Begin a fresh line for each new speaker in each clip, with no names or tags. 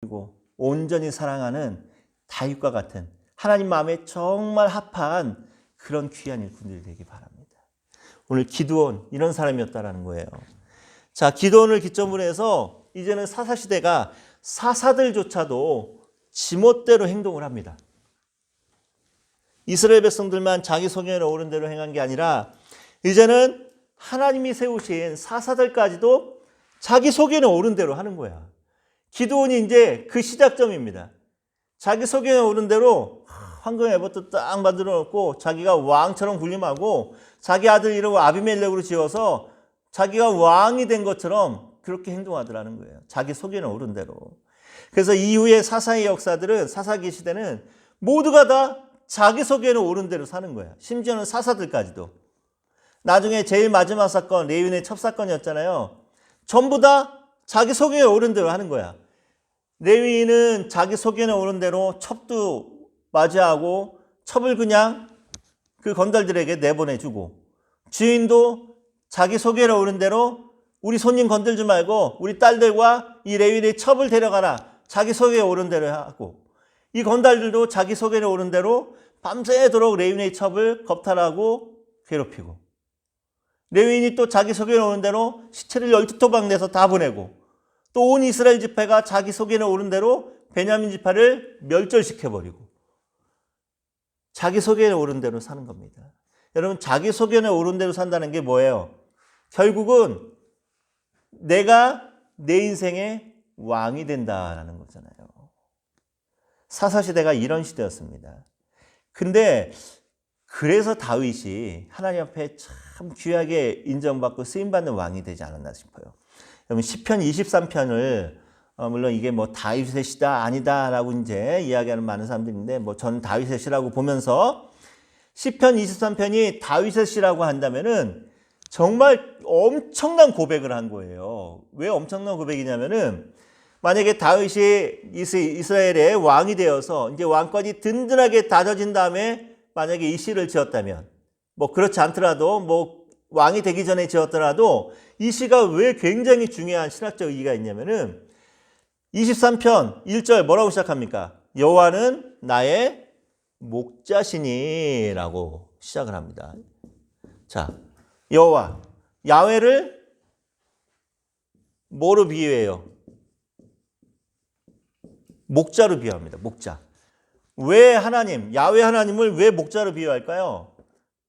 그리고 온전히 사랑하는 다윗과 같은 하나님 마음에 정말 합한 그런 귀한 일꾼들이 되기 바랍니다. 오늘 기드온 이런 사람이었다라는 거예요. 자, 기드온을 기점으로 해서 이제는 사사시대가 사사들조차도 지멋대로 행동을 합니다. 이스라엘 백성들만 자기 소견에 오른 대로 행한 게 아니라 이제는 하나님이 세우신 사사들까지도 자기 소견에 오른 대로 하는 거야. 기드온이 이제 그 시작점입니다. 자기 소견에 오른 대로 황금 에봇도 딱 만들어 놓고 자기가 왕처럼 군림하고 자기 아들 이름을 아비멜렉으로 지어서 자기가 왕이 된 것처럼 그렇게 행동하더라는 거예요. 자기 소견에 오른 대로. 그래서 이후의 사사의 역사들은 사사기 시대는 모두가 다 자기 소견에 오른 대로 사는 거예요. 심지어는 사사들까지도. 나중에 제일 마지막 사건 레위인의 첩사건이었잖아요. 전부 다 자기 소견에 오른 대로 하는 거야. 레위인은 자기 소견에 오른 대로 첩도 맞이하고 첩을 그냥 그 건달들에게 내보내주고 주인도 자기 소견에 오른 대로 우리 손님 건들지 말고 우리 딸들과 이 레위인의 첩을 데려가라. 자기 소견에 오른 대로 하고 이 건달들도 자기 소견에 오른 대로 밤새도록 레위인의 첩을 겁탈하고 괴롭히고 레위인이 또 자기 소견에 오른 대로 시체를 12토막 내서 다 보내고 또 온 이스라엘 지파가 자기 소견에 오른 대로 베냐민 지파를 멸절시켜버리고 자기 소견에 오른 대로 사는 겁니다. 여러분, 자기 소견에 오른 대로 산다는 게 뭐예요? 결국은 내가 내 인생의 왕이 된다라는 거잖아요. 사사시대가 이런 시대였습니다. 근데 그래서 다윗이 하나님 앞에 참 귀하게 인정받고 쓰임받는 왕이 되지 않았나 싶어요. 여러분, 시편 23편을 물론 이게 뭐 다윗의 시다 아니다라고 이제 이야기하는 많은 사람들인데 뭐 저는 다윗의 시라고 보면서 시편 23편이 다윗의 시라고 한다면은 정말 엄청난 고백을 한 거예요. 왜 엄청난 고백이냐면은 만약에 다윗이 이스라엘의 왕이 되어서 이제 왕권이 든든하게 다져진 다음에 만약에 이 시를 지었다면 뭐 그렇지 않더라도 뭐 왕이 되기 전에 지었더라도 이 시가 왜 굉장히 중요한 신학적 의의가 있냐면은 23편 1절 뭐라고 시작합니까? 여호와는 나의 목자시니라고 시작을 합니다. 자, 여호와, 야훼를 뭐로 비유해요? 목자로 비유합니다. 목자. 왜 하나님, 야훼 하나님을 왜 목자로 비유할까요?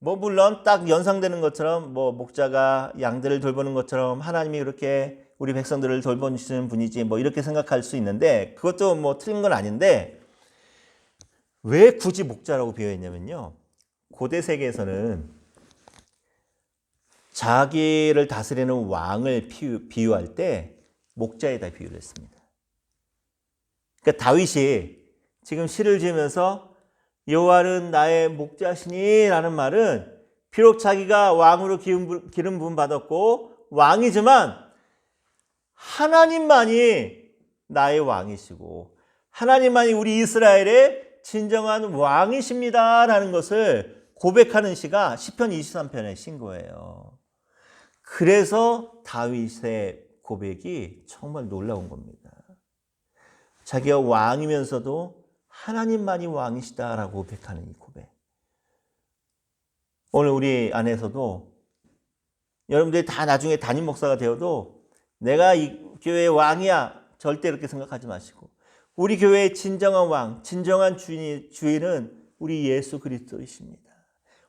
뭐 물론 딱 연상되는 것처럼 뭐 목자가 양들을 돌보는 것처럼 하나님이 그렇게 우리 백성들을 돌보시는 분이지 뭐 이렇게 생각할 수 있는데 그것도 뭐 틀린 건 아닌데 왜 굳이 목자라고 비유했냐면요. 고대 세계에서는 자기를 다스리는 왕을 비유할 때 목자에다 비유를 했습니다. 그러니까 다윗이 지금 시를 지으면서 여호와는 나의 목자시니 라는 말은 비록 자기가 왕으로 기름 부음 받았고 왕이지만 하나님만이 나의 왕이시고 하나님만이 우리 이스라엘의 진정한 왕이십니다 라는 것을 고백하는 시가 시편 23편의 시인 거예요. 그래서 다윗의 고백이 정말 놀라운 겁니다. 자기가 왕이면서도 하나님만이 왕이시다라고 고백하는 이 고백. 오늘 우리 안에서도 여러분들이 다 나중에 담임 목사가 되어도 내가 이 교회의 왕이야 절대 이렇게 생각하지 마시고 우리 교회의 진정한 왕, 진정한 주인은 우리 예수 그리스도이십니다.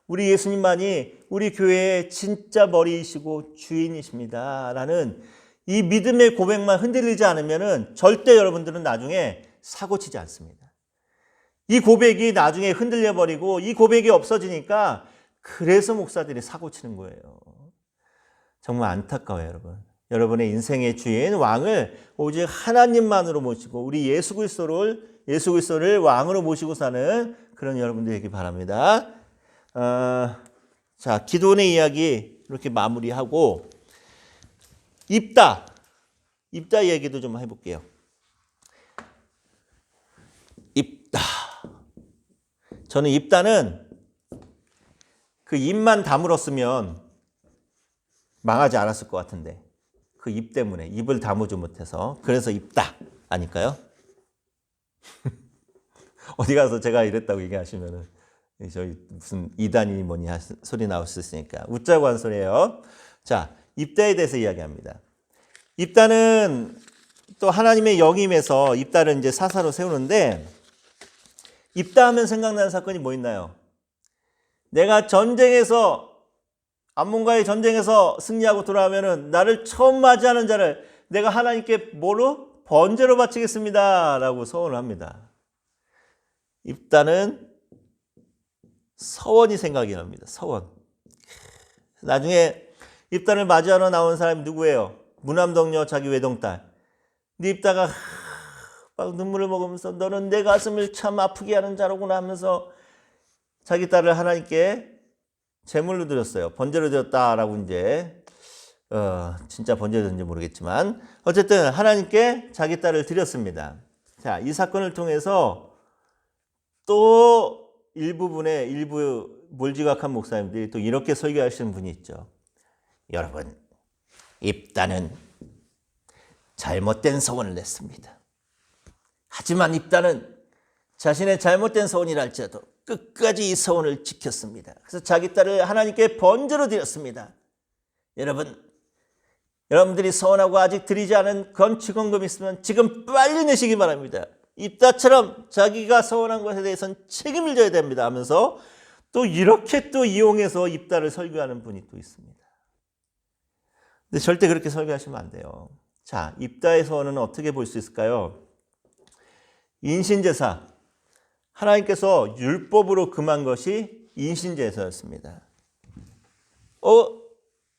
우리 예수님만이 우리 교회의 진짜 머리이시고 주인이십니다 라는 이 믿음의 고백만 흔들리지 않으면 절대 여러분들은 나중에 사고치지 않습니다. 이 고백이 나중에 흔들려버리고 이 고백이 없어지니까 그래서 목사들이 사고치는 거예요. 정말 안타까워요, 여러분. 여러분의 인생의 주인, 왕을 오직 하나님만으로 모시고 우리 예수 그리스도를 왕으로 모시고 사는 그런 여러분들 되기 바랍니다. 자, 기도원의 이야기 이렇게 마무리하고 입다 얘기도 좀 해볼게요. 입다. 저는 입다는 그 입만 다물었으면 망하지 않았을 것 같은데 그 입 때문에 입을 다무지 못해서 그래서 입다 아닐까요? 어디 가서 제가 이랬다고 얘기하시면은 저희 무슨 이단이 뭐니 소리 나올 수 있으니까 웃자고 한 소리예요. 자, 입다에 대해서 이야기합니다. 입다는 또 하나님의 영임에서 입다를 이제 사사로 세우는데, 입다 하면 생각나는 사건이 뭐 있나요? 내가 전쟁에서 암몬과의 전쟁에서 승리하고 돌아오면은 나를 처음 맞이하는 자를 내가 하나님께 뭐로? 번제로 바치겠습니다 라고 서원을 합니다. 입다는 서원이 생각이 납니다. 서원. 나중에 입다를 맞이하러 나온 사람이 누구예요? 무남동녀 자기 외동딸. 근데 입다가 막 눈물을 먹으면서 너는 내 가슴을 참 아프게 하는 자로구나 하면서 자기 딸을 하나님께 제물로 드렸어요. 번제로 드렸다라고 이제 진짜 번제였는지 모르겠지만 어쨌든 하나님께 자기 딸을 드렸습니다. 자, 이 사건을 통해서 또 일부 몰지각한 목사님들이 또 이렇게 설교하시는 분이 있죠. 여러분, 입다는 잘못된 서원을 냈습니다. 하지만 입다는 자신의 잘못된 서원이라 할지라도 끝까지 이 서원을 지켰습니다. 그래서 자기 딸을 하나님께 번제로 드렸습니다. 여러분들이 서원하고 아직 드리지 않은 건축원금 있으면 지금 빨리 내시기 바랍니다. 입다처럼 자기가 서원한 것에 대해서는 책임을 져야 됩니다 하면서 또 이렇게 또 이용해서 입다를 설교하는 분이 또 있습니다. 근데 절대 그렇게 설교하시면 안 돼요. 자, 입다의 서원은 어떻게 볼 수 있을까요? 인신제사, 하나님께서 율법으로 금한 것이 인신제사였습니다.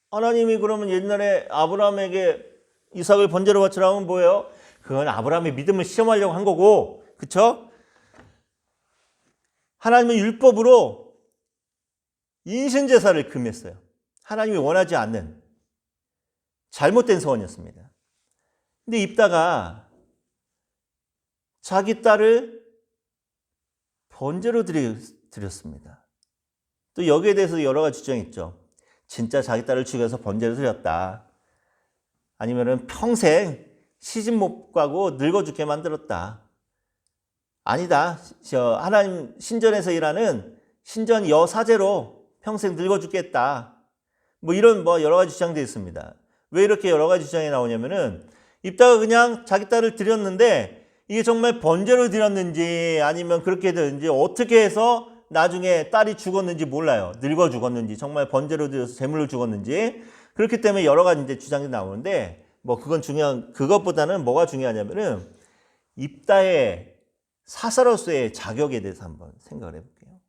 하나님이 그러면 옛날에 아브라함에게 이삭을 번제로 바치라고 하면 뭐예요? 그건 아브라함의 믿음을 시험하려고 한 거고, 그쵸? 하나님은 율법으로 인신제사를 금했어요. 하나님이 원하지 않는 잘못된 서원이었습니다. 근데 입다가 자기 딸을 번제로 드렸습니다. 또 여기에 대해서 여러 가지 주장이 있죠. 진짜 자기 딸을 죽여서 번제로 드렸다. 아니면은 평생 시집 못 가고 늙어 죽게 만들었다. 아니다. 하나님 신전에서 일하는 신전 여사제로 평생 늙어 죽겠다. 이런 여러 가지 주장도 있습니다. 왜 이렇게 여러 가지 주장이 나오냐면은 입다가 그냥 자기 딸을 드렸는데 이게 정말 번제로 드렸는지 아니면 그렇게 되는지 어떻게 해서 나중에 딸이 죽었는지 몰라요. 늙어 죽었는지 정말 번제로 드려서 제물로 죽었는지. 그렇기 때문에 여러 가지 이제 주장이 나오는데 그것보다는 뭐가 중요하냐면은 입다의 사사로서의 자격에 대해서 한번 생각을 해볼게요.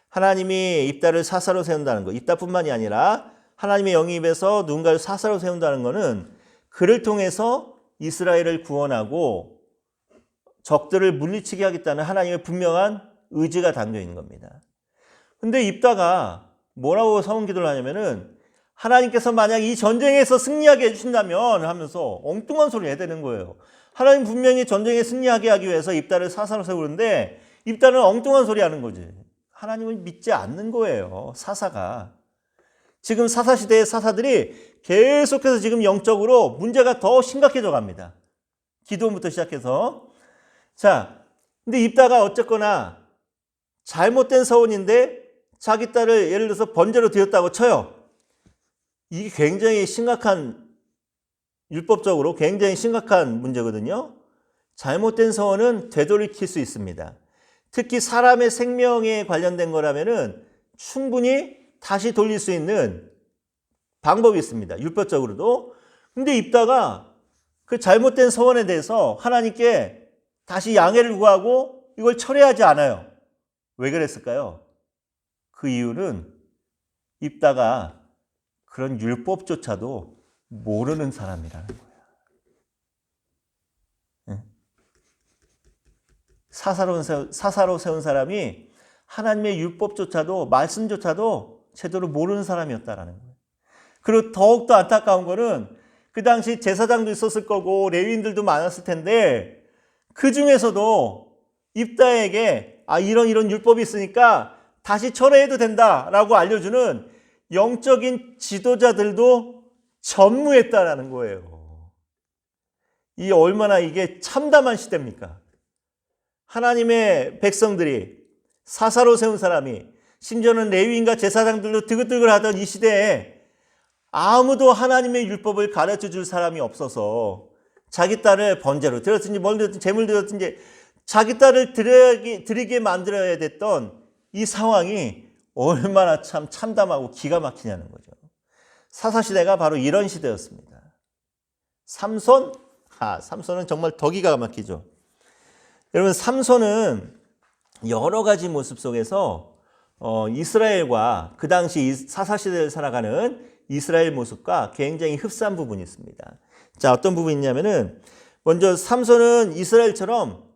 하나님이 입다를 사사로 세운다는 거, 입다뿐만이 아니라 하나님의 영입에서 누군가를 사사로 세운다는 것은 그를 통해서 이스라엘을 구원하고 적들을 물리치게 하겠다는 하나님의 분명한 의지가 담겨 있는 겁니다. 근데 입다가 뭐라고 서원 기도를 하냐면은 하나님께서 만약 이 전쟁에서 승리하게 해주신다면 하면서 엉뚱한 소리 해야 되는 거예요. 하나님 분명히 전쟁에 승리하게 하기 위해서 입다를 사사로 세우는데 입다는 엉뚱한 소리 하는 거지. 하나님을 믿지 않는 거예요. 사사가. 지금 사사시대의 사사들이 계속해서 지금 영적으로 문제가 더 심각해져 갑니다. 기도부터 시작해서. 자, 근데 입다가 어쨌거나 잘못된 서원인데 자기 딸을 예를 들어서 번제로 드렸다고 쳐요. 이게 굉장히 심각한, 율법적으로 굉장히 심각한 문제거든요. 잘못된 서원은 되돌이킬 수 있습니다. 특히 사람의 생명에 관련된 거라면은 충분히 다시 돌릴 수 있는 방법이 있습니다. 율법적으로도. 근데 입다가 그 잘못된 서원에 대해서 하나님께 다시 양해를 구하고 이걸 철회하지 않아요. 왜 그랬을까요? 그 이유는 입다가 그런 율법조차도 모르는 사람이라는 거야. 사사로 세운 사람이 하나님의 율법조차도, 말씀조차도 제대로 모르는 사람이었다라는 거예요. 그리고 더욱더 안타까운 거는 그 당시 제사장도 있었을 거고 레위인들도 많았을 텐데 그 중에서도 입다에게 이런 율법이 있으니까 다시 철회해도 된다라고 알려주는 영적인 지도자들도 전무했다라는 거예요. 얼마나 이게 참담한 시대입니까? 하나님의 백성들이 사사로 세운 사람이 심지어는 레위인과 제사장들도 드글드글 하던 이 시대에 아무도 하나님의 율법을 가르쳐 줄 사람이 없어서 자기 딸을 번제로 드렸든지 뭘 드렸든지 재물 드렸든지 자기 딸을 드리게 만들어야 됐던 이 상황이 얼마나 참 참담하고 기가 막히냐는 거죠. 사사시대가 바로 이런 시대였습니다. 삼손은 정말 더 기가 막히죠. 여러분, 삼손은 여러 가지 모습 속에서 이스라엘과 그 당시 사사시대를 살아가는 이스라엘 모습과 굉장히 흡사한 부분이 있습니다. 자, 어떤 부분이 있냐면은 먼저 삼손은 이스라엘처럼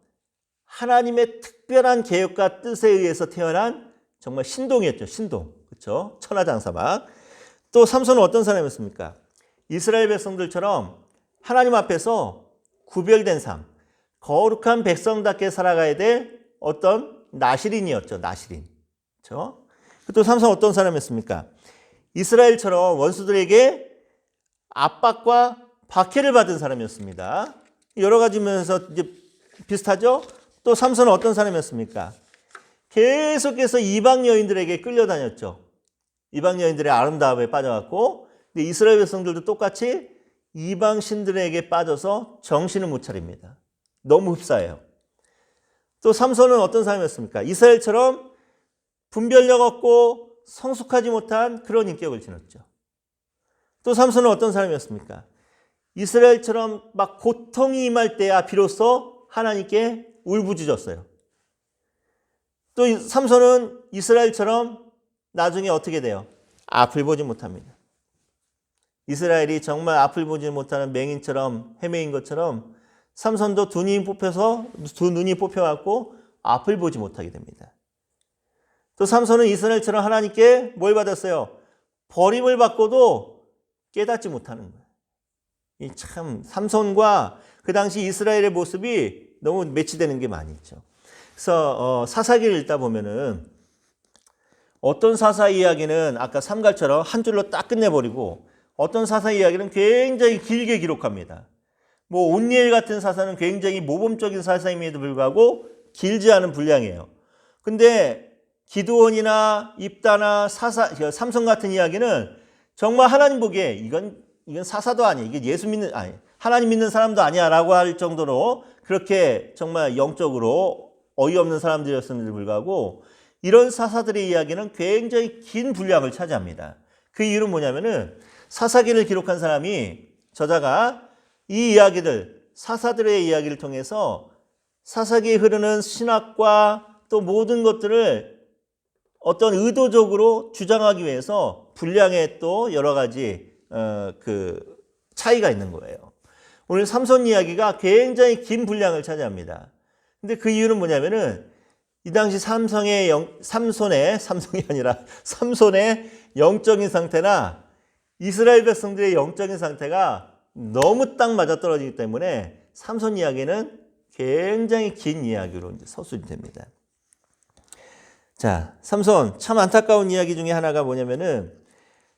하나님의 특별한 계획과 뜻에 의해서 태어난 정말 신동이었죠. 신동. 그렇죠? 천하장사막. 또 삼손은 어떤 사람이었습니까? 이스라엘 백성들처럼 하나님 앞에서 구별된 삶, 거룩한 백성답게 살아가야 될 어떤 나시린이었죠. 나시린. 그렇죠? 또 삼손은 어떤 사람이었습니까? 이스라엘처럼 원수들에게 압박과 박해를 받은 사람이었습니다. 여러 가지 면에서 이제 비슷하죠? 또 삼손은 어떤 사람이었습니까? 계속해서 이방 여인들에게 끌려다녔죠. 이방 여인들의 아름다움에 빠져갖고, 근데 이스라엘 백성들도 똑같이 이방 신들에게 빠져서 정신을 못 차립니다. 너무 흡사해요. 또 삼손은 어떤 사람이었습니까? 이스라엘처럼 분별력 없고 성숙하지 못한 그런 인격을 지녔죠. 또 삼손은 어떤 사람이었습니까? 이스라엘처럼 막 고통이 임할 때야 비로소 하나님께 울부짖었어요. 또 삼손은 이스라엘처럼 나중에 어떻게 돼요? 앞을 보지 못합니다. 이스라엘이 정말 앞을 보지 못하는 맹인처럼 헤매인 것처럼 삼손도 두 눈이 뽑혀갖고 앞을 보지 못하게 됩니다. 또 삼손은 이스라엘처럼 하나님께 뭘 받았어요? 버림을 받고도 깨닫지 못하는 거예요. 이 참 삼손과 그 당시 이스라엘의 모습이 너무 매치되는 게 많이 있죠. 그래서 사사기를 읽다 보면은 어떤 사사 이야기는 아까 삼갈처럼 한 줄로 딱 끝내버리고 어떤 사사 이야기는 굉장히 길게 기록합니다. 뭐 온니엘 같은 사사는 굉장히 모범적인 사사임에도 불구하고 길지 않은 분량이에요. 근데 기드온이나 입다나 삼손 같은 이야기는 정말 하나님 보기에 이건 사사도 아니야. 이게 하나님 믿는 사람도 아니야라고 할 정도로 그렇게 정말 영적으로 어이없는 사람들이었음에도 불구하고 이런 사사들의 이야기는 굉장히 긴 분량을 차지합니다. 그 이유는 뭐냐면은 사사기를 기록한 저자가 이 이야기들, 사사들의 이야기를 통해서 사사기에 흐르는 신학과 또 모든 것들을 어떤 의도적으로 주장하기 위해서 분량에 또 여러 가지 그 차이가 있는 거예요. 오늘 삼손 이야기가 굉장히 긴 분량을 차지합니다. 근데 그 이유는 뭐냐면은 이 당시 삼손의 영적인 상태나 이스라엘 백성들의 영적인 상태가 너무 딱 맞아떨어지기 때문에 삼손 이야기는 굉장히 긴 이야기로 이제 서술이 됩니다. 자, 삼손 참 안타까운 이야기 중에 하나가 뭐냐면은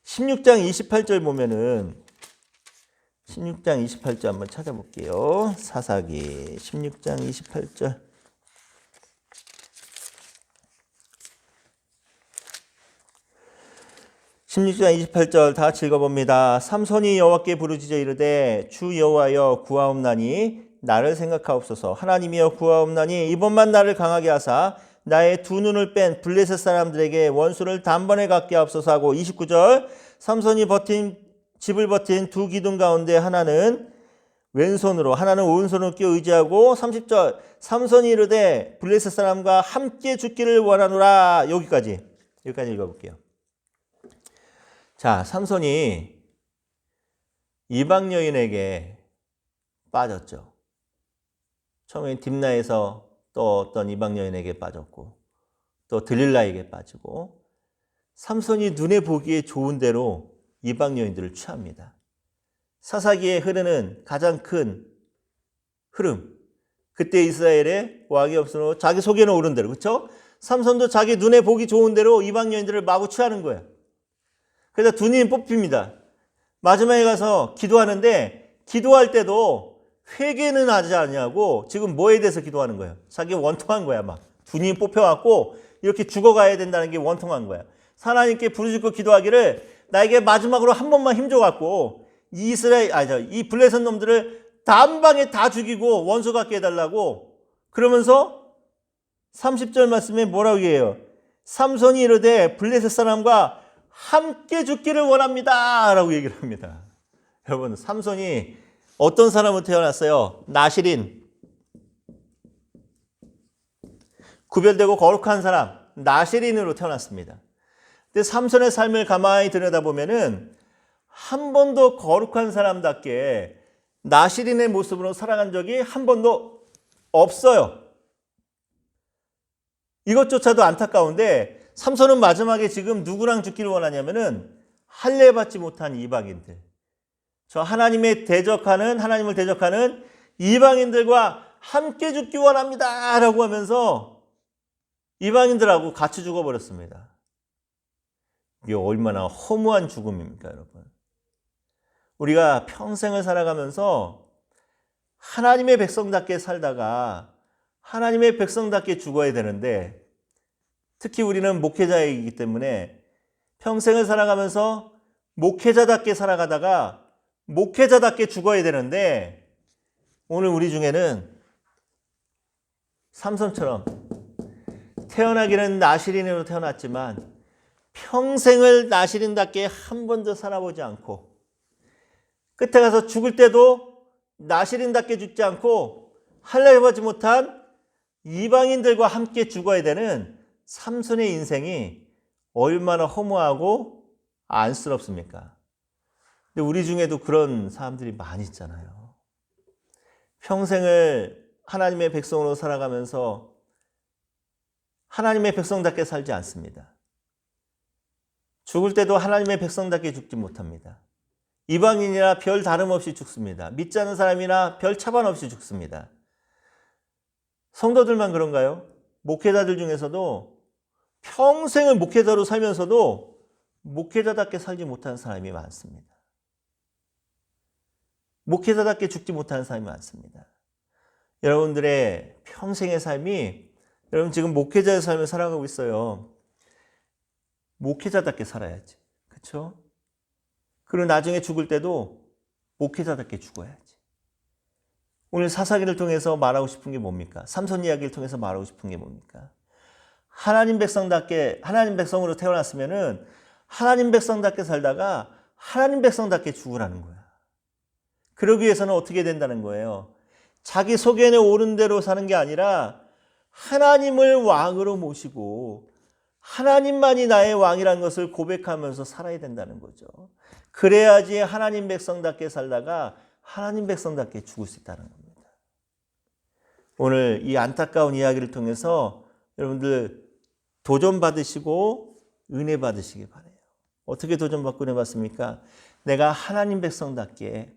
16장 28절 보면은 16장 28절 한번 찾아볼게요. 사사기 16장 28절. (16장 28절) 다 같이 읽어봅니다. 삼손이 여호와께 부르짖어 이르되 주 여호와여 구하옵나니 나를 생각하옵소서. 하나님이여 구하옵나니 이번만 나를 강하게 하사 나의 두 눈을 뺀 블레셋 사람들에게 원수를 단번에 갖게 하옵소서 하고 29절 삼손이 집을 버틴 두 기둥 가운데 하나는 왼손으로 하나는 오른손으로 끼어 의지하고 30절 삼손이 이르되 블레셋 사람과 함께 죽기를 원하노라. 여기까지 읽어볼게요. 자, 삼손이 이방 여인에게 빠졌죠. 처음에 딥나에서 또 어떤 이방 여인에게 빠졌고 또 들릴라에게 빠지고 삼손이 눈에 보기에 좋은 대로 이방 여인들을 취합니다. 사사기에 흐르는 가장 큰 흐름, 그때 이스라엘의 왕이 없으므로 자기 속에는 오른 대로, 그렇죠? 삼손도 자기 눈에 보기 좋은 대로 이방 여인들을 마구 취하는 거예요. 그래서 두 눈이 뽑힙니다. 마지막에 가서 기도하는데 기도할 때도 회개는 하지 않냐고 지금 뭐에 대해서 기도하는 거예요? 자기 원통한 거야. 막 두 눈이 뽑혀갖고 이렇게 죽어가야 된다는 게 원통한 거야. 하나님께 부르짖고 기도하기를 나에게 마지막으로 한 번만 힘줘갖고 이 블레셋 놈들을 단방에 다 죽이고 원수 같게 해달라고. 그러면서 30절 말씀에 뭐라고 얘기해요? 삼손이 이르되 블레셋 사람과 함께 죽기를 원합니다 라고 얘기를 합니다. 여러분, 삼손이 어떤 사람으로 태어났어요? 나실인, 구별되고 거룩한 사람, 나실인으로 태어났습니다. 근데 삼손의 삶을 가만히 들여다보면은 한 번도 거룩한 사람답게 나실인의 모습으로 살아간 적이 한 번도 없어요. 이것조차도 안타까운데 삼손은 마지막에 지금 누구랑 죽기를 원하냐면은 할례받지 못한 이방인들, 저 하나님을 대적하는 이방인들과 함께 죽기 원합니다 라고 하면서 이방인들하고 같이 죽어버렸습니다. 이게 얼마나 허무한 죽음입니까, 여러분? 우리가 평생을 살아가면서 하나님의 백성답게 살다가 하나님의 백성답게 죽어야 되는데, 특히 우리는 목회자이기 때문에 평생을 살아가면서 목회자답게 살아가다가 목회자답게 죽어야 되는데, 오늘 우리 중에는 삼손처럼 태어나기는 나실인으로 태어났지만 평생을 나실인답게 한 번도 살아보지 않고 끝에 가서 죽을 때도 나실인답게 죽지 않고 할례받지 못한 이방인들과 함께 죽어야 되는 삼손의 인생이 얼마나 허무하고 안쓰럽습니까? 근데 우리 중에도 그런 사람들이 많이 있잖아요. 평생을 하나님의 백성으로 살아가면서 하나님의 백성답게 살지 않습니다. 죽을 때도 하나님의 백성답게 죽지 못합니다. 이방인이나 별 다름없이 죽습니다. 믿지 않는 사람이나 별 차반 없이 죽습니다. 성도들만 그런가요? 목회자들 중에서도 평생을 목회자로 살면서도 목회자답게 살지 못하는 사람이 많습니다. 목회자답게 죽지 못하는 사람이 많습니다. 여러분들의 평생의 삶이, 여러분 지금 목회자의 삶을 살아가고 있어요. 목회자답게 살아야지. 그렇죠? 그리고 나중에 죽을 때도 목회자답게 죽어야지. 오늘 사사기를 통해서 말하고 싶은 게 뭡니까? 삼손 이야기를 통해서 말하고 싶은 게 뭡니까? 하나님 백성으로 태어났으면은 하나님 백성답게 살다가 하나님 백성답게 죽으라는 거야. 그러기 위해서는 어떻게 된다는 거예요? 자기 소견에 오른 대로 사는 게 아니라 하나님을 왕으로 모시고 하나님만이 나의 왕이라는 것을 고백하면서 살아야 된다는 거죠. 그래야지 하나님 백성답게 살다가 하나님 백성답게 죽을 수 있다는 겁니다. 오늘 이 안타까운 이야기를 통해서 여러분들 도전 받으시고 은혜 받으시기 바라요. 어떻게 도전 받고 은혜 받습니까? 내가 하나님 백성답게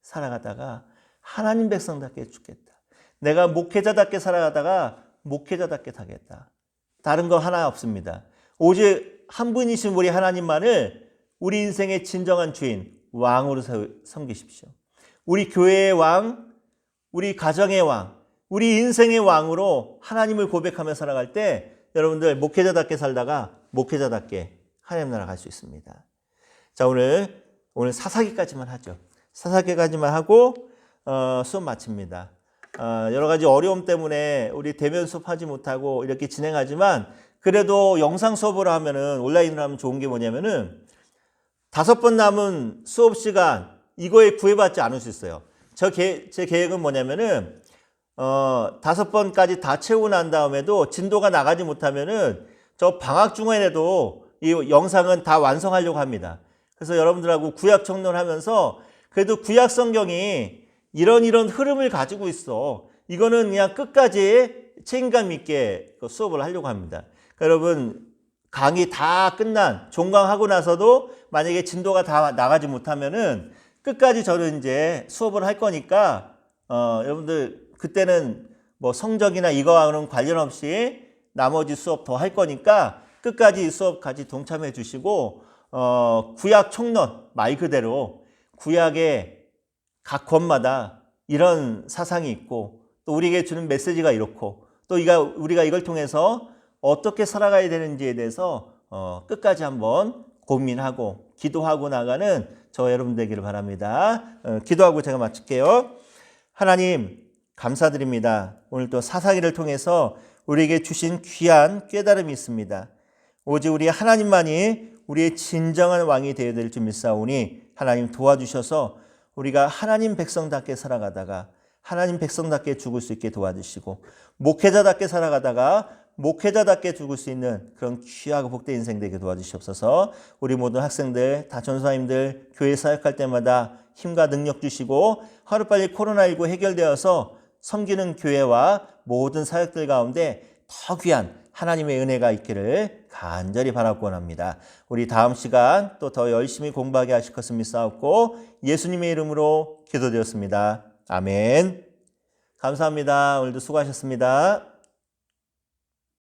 살아가다가 하나님 백성답게 죽겠다. 내가 목회자답게 살아가다가 목회자답게 살겠다. 다른 거 하나 없습니다. 오직 한 분이신 우리 하나님만을 우리 인생의 진정한 주인, 왕으로 섬기십시오. 우리 교회의 왕, 우리 가정의 왕, 우리 인생의 왕으로 하나님을 고백하며 살아갈 때 여러분들 목회자답게 살다가 목회자답게 하나님 나라 갈 수 있습니다. 자, 오늘 사사기까지만 하죠. 사사기까지만 하고 수업 마칩니다. 여러 가지 어려움 때문에 우리 대면 수업하지 못하고 이렇게 진행하지만 그래도 영상 수업으로 하면은 온라인으로 하면 좋은 게 뭐냐면은 5번 남은 수업 시간 이거에 구애받지 않을 수 있어요. 제 계획은 뭐냐면은 5번까지 다 채우고 난 다음에도 진도가 나가지 못하면은 저 방학 중간에도 이 영상은 다 완성하려고 합니다. 그래서 여러분들하고 구약 청론하면서 그래도 구약 성경이 이런 흐름을 가지고 있어. 이거는 그냥 끝까지 책임감 있게 수업을 하려고 합니다. 그러니까 여러분 강의 다 종강하고 나서도 만약에 진도가 다 나가지 못하면은 끝까지 저는 이제 수업을 할 거니까 여러분들 그때는 뭐 성적이나 이거와는 관련 없이 나머지 수업 더 할 거니까 끝까지 수업까지 동참해 주시고 구약 총론 말 그대로 구약의 각 권마다 이런 사상이 있고 또 우리에게 주는 메시지가 이렇고 또 우리가 이걸 통해서 어떻게 살아가야 되는지에 대해서 끝까지 한번 고민하고 기도하고 나가는 저 여러분 되기를 바랍니다. 기도하고 제가 마칠게요. 하나님 감사드립니다. 오늘 또 사사기를 통해서 우리에게 주신 귀한 깨달음이 있습니다. 오직 우리 하나님만이 우리의 진정한 왕이 되어야 될 줄 믿사오니 하나님 도와주셔서 우리가 하나님 백성답게 살아가다가 하나님 백성답게 죽을 수 있게 도와주시고 목회자답게 살아가다가 목회자답게 죽을 수 있는 그런 귀하고 복된 인생 되게 도와주시옵소서. 우리 모든 학생들, 다 전사님들 교회 사역할 때마다 힘과 능력 주시고 하루빨리 코로나19 해결되어서 섬기는 교회와 모든 사역들 가운데 더 귀한 하나님의 은혜가 있기를 간절히 바라고 원합니다. 우리 다음 시간 또 더 열심히 공부하게 하실 것을 믿사옵고 예수님의 이름으로 기도드렸습니다. 아멘. 감사합니다. 오늘도 수고하셨습니다.